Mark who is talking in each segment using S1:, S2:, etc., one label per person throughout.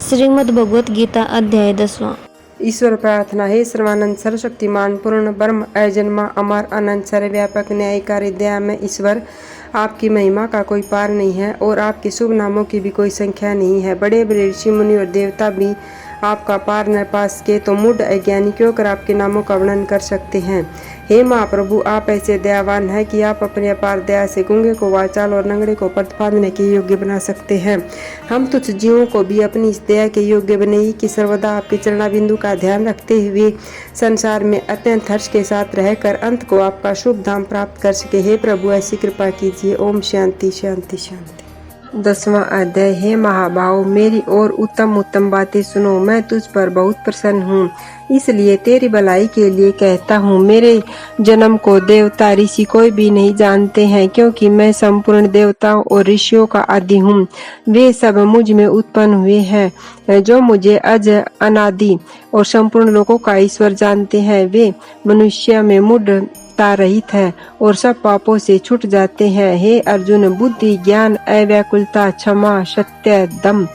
S1: श्रीमद् भगवत गीता अध्याय 10वां।
S2: ईश्वर प्रार्थना। हे सर्वानंद सर्वशक्तिमान पूर्ण ब्रह्म अजन्मा अमर अनंत सर्वव्यापक न्यायकारी दयामय ईश्वर, आपकी महिमा का कोई पार नहीं है और आपके शुभ नामों की भी कोई संख्या नहीं है। बड़े बड़े ऋषि मुनि और देवता भी आपका पार न पा सके तो मूढ़ अज्ञानी क्यों कर आपके नामों का वर्णन कर सकते हैं। हे महाप्रभु, आप ऐसे दयावान हैं कि आप अपने अपार दया से गूंगे को वाचाल और नंगड़े को पद फाड़ने के योग्य बना सकते हैं। हम तुच्छ जीवों को भी अपनी इस दया के योग्य बने कि सर्वदा आपके चरणाबिंदु का ध्यान रखते हुए संसार में अत्यंत हर्ष के साथ रहकर अंत को आपका शुभ धाम प्राप्त कर सके। हे प्रभु, ऐसी कृपा कीजिए। ओम शांति शांति शांति। 10वां अध्याय। हे महाभाव, मेरी और उत्तम उत्तम बातें सुनो। मैं तुझ पर बहुत प्रसन्न हूँ, इसलिए तेरी भलाई के लिए कहता हूँ। मेरे जन्म को देवता ऋषि कोई भी नहीं जानते हैं, क्योंकि मैं संपूर्ण देवताओं और ऋषियों का आदि हूँ। वे सब मुझ में उत्पन्न हुए हैं। जो मुझे अज अनादि और संपूर्ण लोगों का ईश्वर जानते हैं, वे मनुष्य में मूढ़ता रहित है और सब पापों से छूट जाते हैं। हे अर्जुन, बुद्धि, ज्ञान, अव्याकुलता, क्षमा, सत्य, दम,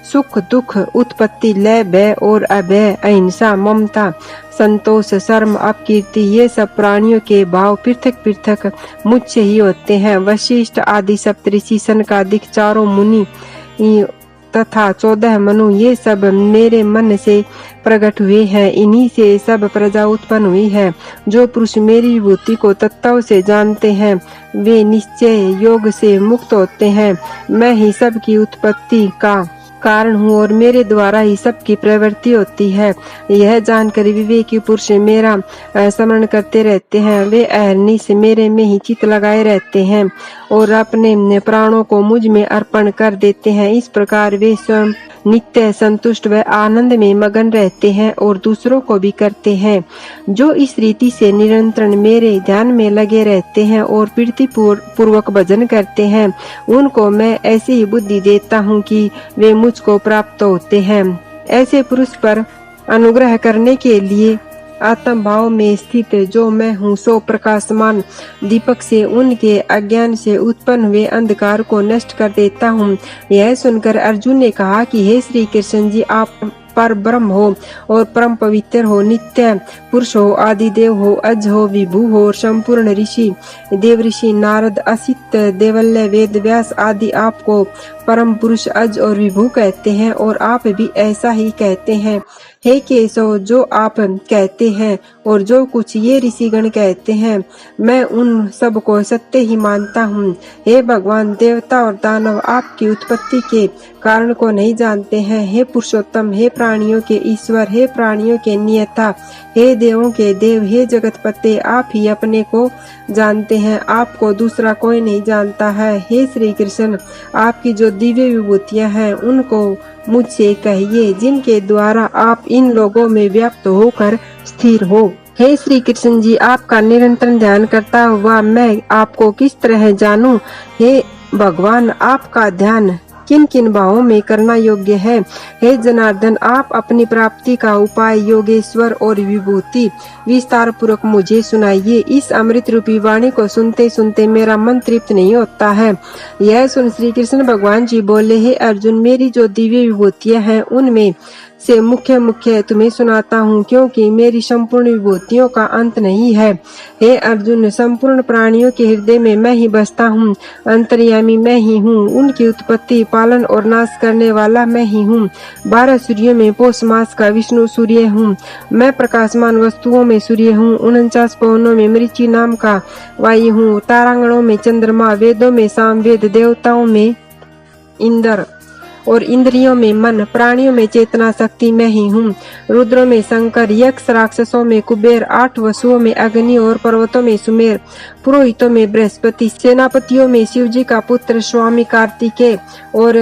S2: सुख, दुख, उत्पत्ति, लय, भय और अभय, अहिंसा, ममता, संतोष, शर्म, अपकीर्ति, ये सब प्राणियों के भाव पृथक पृथक मुझसे ही होते हैं। वशिष्ठ आदि सप्तऋषि, सनकादिक चारों मुनि तथा 14 मनु, ये सब मेरे मन से प्रकट हुए हैं। इन्हीं से सब प्रजा उत्पन्न हुई है। जो पुरुष मेरी विभूति को तत्व से जानते हैं, वे निश्चय योग से मुक्त होते हैं। मैं ही सबकी उत्पत्ति का कारण हूँ और मेरे द्वारा ही सबकी प्रवृत्ति होती है। यह जानकर विवेकी पुरुष मेरा स्मरण करते रहते हैं। वे अहर्निश मेरे में ही चित्त लगाए रहते हैं और अपने प्राणों को मुझ में अर्पण कर देते हैं। इस प्रकार वे स्वयं नित्य संतुष्ट व आनंद में मगन रहते हैं और दूसरों को भी करते हैं। जो इस रीति से निरंतर मेरे ध्यान में लगे रहते हैं और प्रीति पूर्वक भजन करते हैं, उनको मैं ऐसी ही बुद्धि देता हूँ कि वे मुझको प्राप्त होते हैं। ऐसे पुरुष पर अनुग्रह करने के लिए आत्म भाव में स्थित जो मैं हूँ, सो प्रकाशमान दीपक से उनके अज्ञान से उत्पन्न हुए अंधकार को नष्ट कर देता हूँ। यह सुनकर अर्जुन ने कहा कि हे श्री कृष्ण जी, आप पर ब्रह्म हो और परम पवित्र हो, नित्य पुरुष हो, आदिदेव हो, अज हो, विभु हो और संपूर्ण ऋषि, देव ऋषि, नारद, असित, देवल्य, वेद व्यास आदि आपको परम पुरुष, अज और विभु कहते हैं और आप भी ऐसा ही कहते हैं। हे केशव, जो आप कहते हैं और जो कुछ ये ऋषिगण कहते हैं, मैं उन सब को सत्य ही मानता हूँ। हे भगवान, देवता और दानव आपकी उत्पत्ति के कारण को नहीं जानते हैं। हे पुरुषोत्तम, हे प्राणियों के ईश्वर, हे प्राणियों के नियता, हे देवों के देव, हे जगतपते, आप ही अपने को जानते हैं, आपको दूसरा कोई नहीं जानता है। हे श्री कृष्ण, आपकी जो दिव्य विभूतियाँ हैं, उनको मुझसे कहिए, जिनके द्वारा आप इन लोगों में व्याप्त होकर स्थिर हो। हे श्री कृष्ण जी, आपका निरंतर ध्यान करता हुआ मैं आपको किस तरह जानूं? हे भगवान, आपका ध्यान किन किन भावों में करना योग्य है? हे जनार्दन, आप अपनी प्राप्ति का उपाय, योगेश्वर और विभूति विस्तार पूर्वक मुझे सुनाइए। इस अमृत रूपी वाणी को सुनते सुनते मेरा मन तृप्त नहीं होता है। यह सुन श्री कृष्ण भगवान जी बोले, हे अर्जुन, मेरी जो दिव्य विभूतियाँ हैं, उनमें से मुख्य तुम्हें सुनाता हूँ, क्योंकि मेरी संपूर्ण विभूतियों का अंत नहीं है। हे अर्जुन, संपूर्ण प्राणियों के हृदय में मैं ही बसता हूँ, अंतर्यामी मैं ही हूँ, उनकी उत्पत्ति, पालन और नाश करने वाला मैं ही हूँ। 12 सूर्यों में पौष मास का विष्णु सूर्य हूँ। मैं प्रकाशमान वस्तुओं में सूर्य हूँ। 49 पवनों में मरीचि नाम का वायु हूँ। तारांगणों में चंद्रमा, वेदों में सामवेद, देवताओं में इंद्र और इंद्रियों में मन, प्राणियों में चेतना शक्ति मैं ही हूँ। रुद्रों में शंकर, यक्ष राक्षसों में कुबेर, 8 वसुओं में अग्नि और पर्वतों में सुमेर, पुरोहितों में बृहस्पति, सेनापतियों में शिव जी का पुत्र स्वामी कार्तिकेय और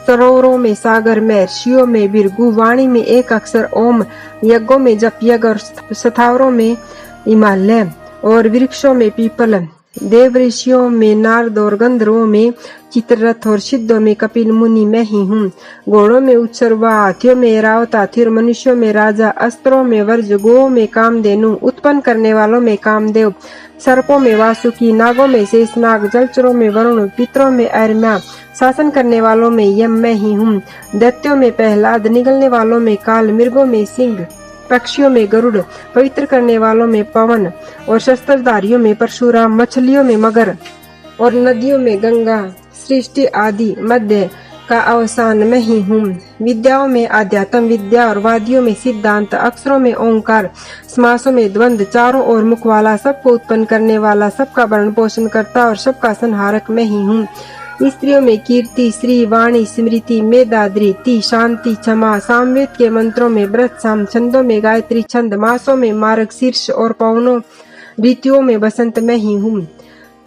S2: सरोवरों में सागर, महर्षियों में भृगु, वाणी में एक अक्षर ओम, यज्ञों में जप यज्ञ और स्थावरों में हिमालय और वृक्षों में पीपल, देव ऋषियों में नारद और गंधर्वों में चित्ररथ और सिद्धों में कपिल मुनि मैं ही हूँ। घोड़ों में उत्सर्वा, हाथियों में रावत हाथी और मनुष्यों में राजा, अस्त्रों में वर्ज, गोओं में कामधेनु, उत्पन्न करने वालों में कामदेव, सर्पों में वासुकी, नागों में शेषनाग, जलचरों में वरुण, पितरों में अरम्या, शासन करने वालों में यम मैं ही हूँ। दैत्यों में प्रहलाद, निगलने वालों में काल, मृगों में सिंह, पक्षियों में गरुड़, पवित्र करने वालों में पवन और शस्त्रधारियों में परशुराम, मछलियों में मगर और नदियों में गंगा, सृष्टि आदि मध्य का अवसान मैं ही हूँ। विद्याओं में आध्यात्म विद्या और वादियों में सिद्धांत, अक्षरों में ओंकार, समासों में द्वंद्व, चारों ओर मुख वाला, सबको उत्पन्न करने वाला, सबका भरण पोषण करता और सबका संहारक मैं ही हूँ। स्त्रियों में कीर्ति, श्री, वाणी, स्मृति, मेधा, धृति, शांति, क्षमा, सामवेद के मंत्रों में व्रत, साम, छंदों में गायत्री छंद, मासों में मार्ग शीर्ष और पवनों ऋतुओं में बसंत मैं ही हूँ।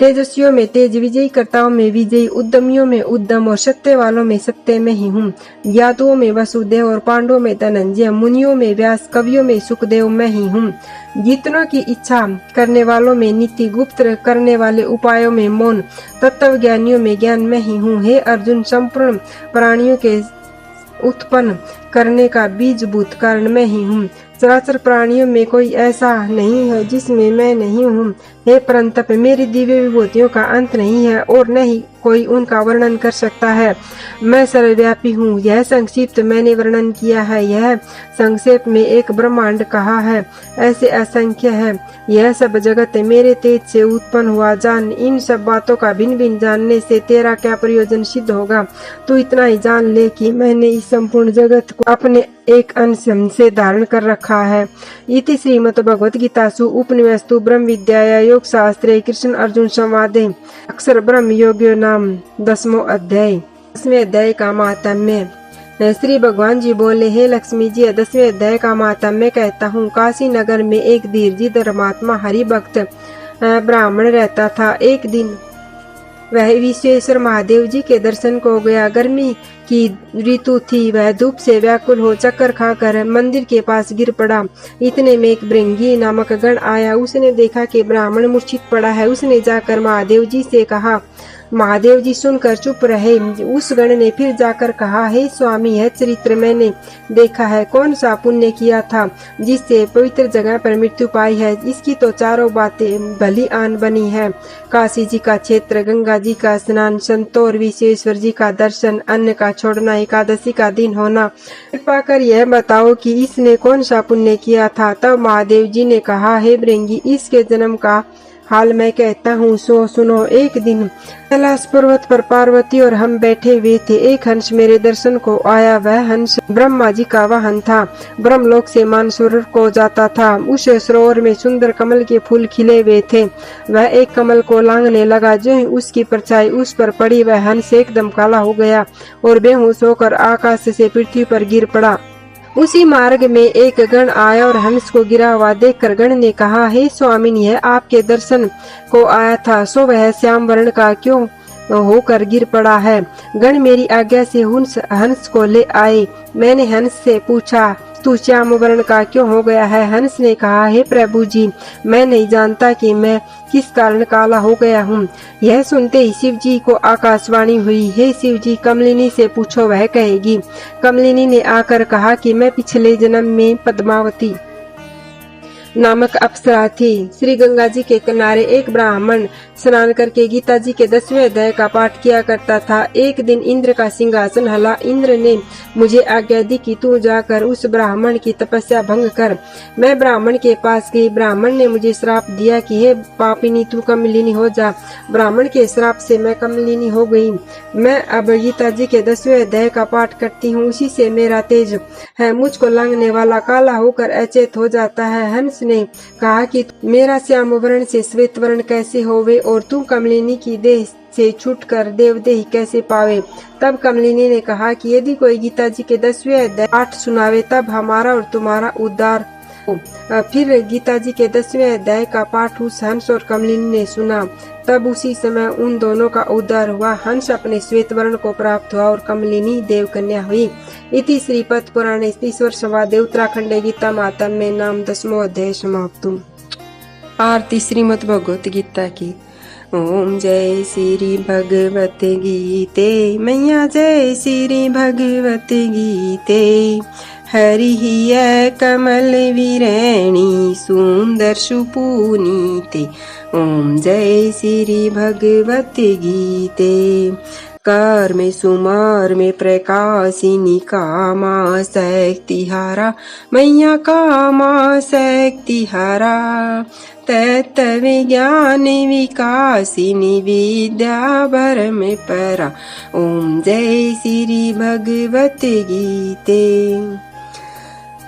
S2: तेजस्वियों में तेज, विजयी कर्ताओं में विजयी, उद्यमियों में उद्यम और सत्य वालों में सत्य में ही हूँ। यादवों में वसुदेव और पांडवों में धनंजय, मुनियों में व्यास, कवियों में सुखदेव मैं ही हूँ। जीतनों की इच्छा करने वालों में नीति, गुप्त करने वाले उपायों में मौन, तत्व ज्ञानियों में ज्ञान मैं ही हूँ। हे अर्जुन, संपूर्ण प्राणियों के उत्पन्न करने का बीजभूत कारण मैं ही हूँ। चराचर प्राणियों में कोई ऐसा नहीं है जिसमें मैं नहीं हूँ। हे परंतप, मेरी दिव्य विभूतियों का अंत नहीं है और न ही कोई उनका वर्णन कर सकता है। मैं सर्वव्यापी हूँ। यह संक्षिप्त मैंने वर्णन किया है। यह संक्षेप में एक ब्रह्मांड कहा है, ऐसे असंख्य है। यह सब जगत मेरे तेज से उत्पन्न हुआ। जान, इन सब बातों का भिन्न भिन्न जानने से तेरा क्या प्रयोजन सिद्ध होगा। तू इतना ही जान ले कि मैंने इस संपूर्ण जगत को अपने एक अंश से धारण कर रखा है। इति श्रीमद् भगवद गीतासु उपनिषदु ब्रह्म विद्याया योग शास्त्रे कृष्ण अर्जुन संवादे अक्षर ब्रह्म योग्यो नाम 10वां अध्याय। 10वें अध्याय का महात्म्य। श्री भगवान जी बोले, हे लक्ष्मी जी, 10वें अध्याय का महात्म्य कहता हूँ। काशी नगर में एक धीरजी धर्मात्मा हरि भक्त ब्राह्मण रहता था। एक दिन वह विश्वेश्वर महादेव जी के दर्शन को गया। गर्मी की ऋतु थी। वह धूप से व्याकुल हो चक्कर खाकर मंदिर के पास गिर पड़ा। इतने में एक भृंगी नामक गण आया। उसने देखा कि ब्राह्मण मूर्छित पड़ा है। उसने जाकर महादेव जी से कहा। महादेव जी सुनकर चुप रहे। उस गण ने फिर जाकर कहा, हे स्वामी, यह चरित्र मैंने देखा है। कौन सा पुण्य किया था जिससे पवित्र जगह पर मृत्यु पाई है। इसकी तो चारों बातें भली आन बनी है। काशी जी का क्षेत्र, गंगा जी का स्नान, संतों और विश्वेश्वर जी का दर्शन, अन्न का छोड़ना, एकादशी का दिन होना। कृपा कर यह बताओ कि इसने कौन सा पुण्य किया था। तब महादेव जी ने कहा, हे भृंगी, इसके जन्म का हाल मैं कहता हूँ, सो सुनो। एक दिन कैलाश पर्वत पर पार्वती और हम बैठे हुए थे। एक हंस मेरे दर्शन को आया। वह हंस ब्रह्मा जी का वाहन था। ब्रह्मलोक से मानसरोवर को जाता था। उस सरोवर में सुंदर कमल के फूल खिले हुए थे। वह एक कमल को लांघने लगा। जो ही उसकी परछाई उस पर पड़ी, वह हंस एकदम काला हो गया और बेहोश होकर आकाश से पृथ्वी पर गिर पड़ा। उसी मार्ग में एक गण आया और हंस को गिरा हुआ देखकर गण ने कहा, हे स्वामिनी, यह आपके दर्शन को आया था, सो वह श्याम वर्ण का क्यों होकर गिर पड़ा है। गण मेरी आज्ञा से हंस को ले आए। मैंने हंस से पूछा, तू श्याम वर्ण का क्यों हो गया है। हंस ने कहा, हे प्रभु जी, मैं नहीं जानता कि मैं किस कारण काला हो गया हूँ। यह सुनते ही शिव जी को आकाशवाणी हुई, हे शिव जी, कमलिनी से पूछो, वह कहेगी। कमलिनी ने आकर कहा कि मैं पिछले जन्म में पद्मावती नामक अप्सरा थी। श्री गंगा जी के किनारे एक ब्राह्मण स्नान करके गीता जी के 10वें अध्याय का पाठ किया करता था। एक दिन इंद्र का सिंहासन हला। इंद्र ने मुझे आज्ञा दी कि तू जाकर उस ब्राह्मण की तपस्या भंग कर। मैं ब्राह्मण के पास गई। ब्राह्मण ने मुझे श्राप दिया कि हे पापिनी, तू कमलिनी हो जा। ब्राह्मण के श्राप से मैं कमलिनी हो गई। मैं अब गीता जी के 10वें अध्याय का पाठ करती हूँ। उसी से मेरा तेज है। मुझको लांघने वाला काला होकर अचेत हो जाता है। हंस ने कहा कि मेरा श्याम वर्ण से श्वेत वर्ण कैसे होवे और तू कमलिनी की देह से छूटकर देवदेह कैसे पावे। तब कमलिनी ने कहा कि यदि कोई गीता जी के 10वें अध्याय पाठ सुनावे तब हमारा और तुम्हारा उद्धार हो। फिर गीता जी के 10वें अध्याय का पाठ उस हंस और कमलिनी ने सुना। तब उसी समय उन दोनों का उद्धार हुआ। हंस अपने श्वेत वर्ण को प्राप्त हुआ और कमलिनी देवकन्या हुई। इति श्री पद्म पुराणे ईश्वर संवादे उत्तराखंडे गीता महात्म्ये नाम 10वां अध्याय समाप्त। आरती श्रीमद् भगवत गीता की। ओम जय श्री भगवत गीते मैया जय श्री भगवत गीते हरि हिय कमल विरैणी सुंदर सुपुनीते ओम जय श्री भगवत गीते कर में सुमार में प्रकाशिनी कामा शक्तिहारा मैया कामा शक्तिहारा तत्व विज्ञान विकासिनी विद्याभर में परा ओम जय श्री भगवत गीते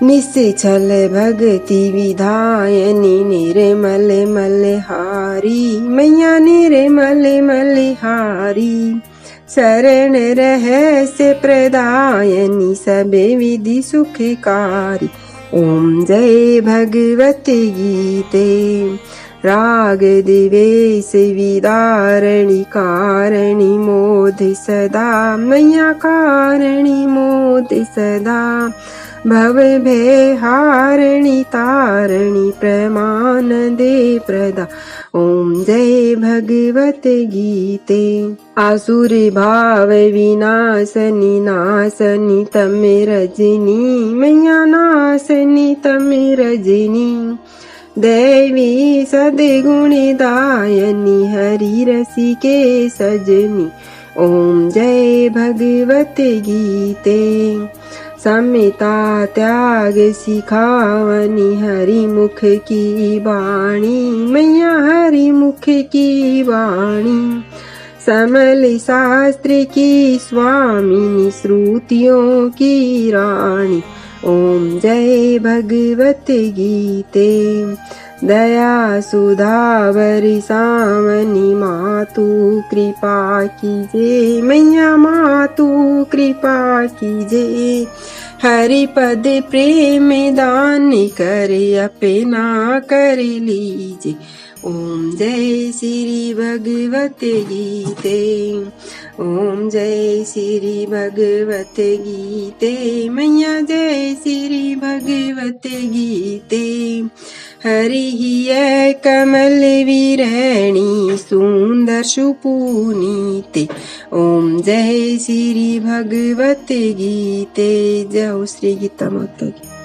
S2: निश्चल भक्ति विधायनी निर्मल मलहारी मैया निर्मल मलहारी शरण रहस्य प्रदायनी सबे विधि सुखकारी ओम जय भगवत गीते राग दिवेश विदारणी कारणि मोद सदा मैया कारणि मोद सदा भव भय हारिणी तारिणी प्रमाण दे प्रदा ओम जय भगवत गीते आसुर भाव विनाशनी नाशनी तमे रजनी मैया नाशनी तमे रजनी देवी सद्गुणी दायनी हरि रसिके सजनी ओम जय भगवत गीते समिता त्याग सिखावनी हरि मुख की वाणी मैया हरि मुख की वाणी समल शास्त्र की स्वामिनी श्रुतियों की रानी ओम जय भगवत गीते दया सुधा बरसावनी मातु कृपा कीजे मैया मातु कृपा कीजे हरि पद प्रेम दान कर अपना कर लीजे ओम जय श्री भगवत गीते ओम जय श्री भगवत गीते मैया जय श्री भगवत गीते हरि हिय कमल विरैणी सुंदर सुपुनीते ओम जय श्री भगवत गीते जय हो श्री गीता माता की।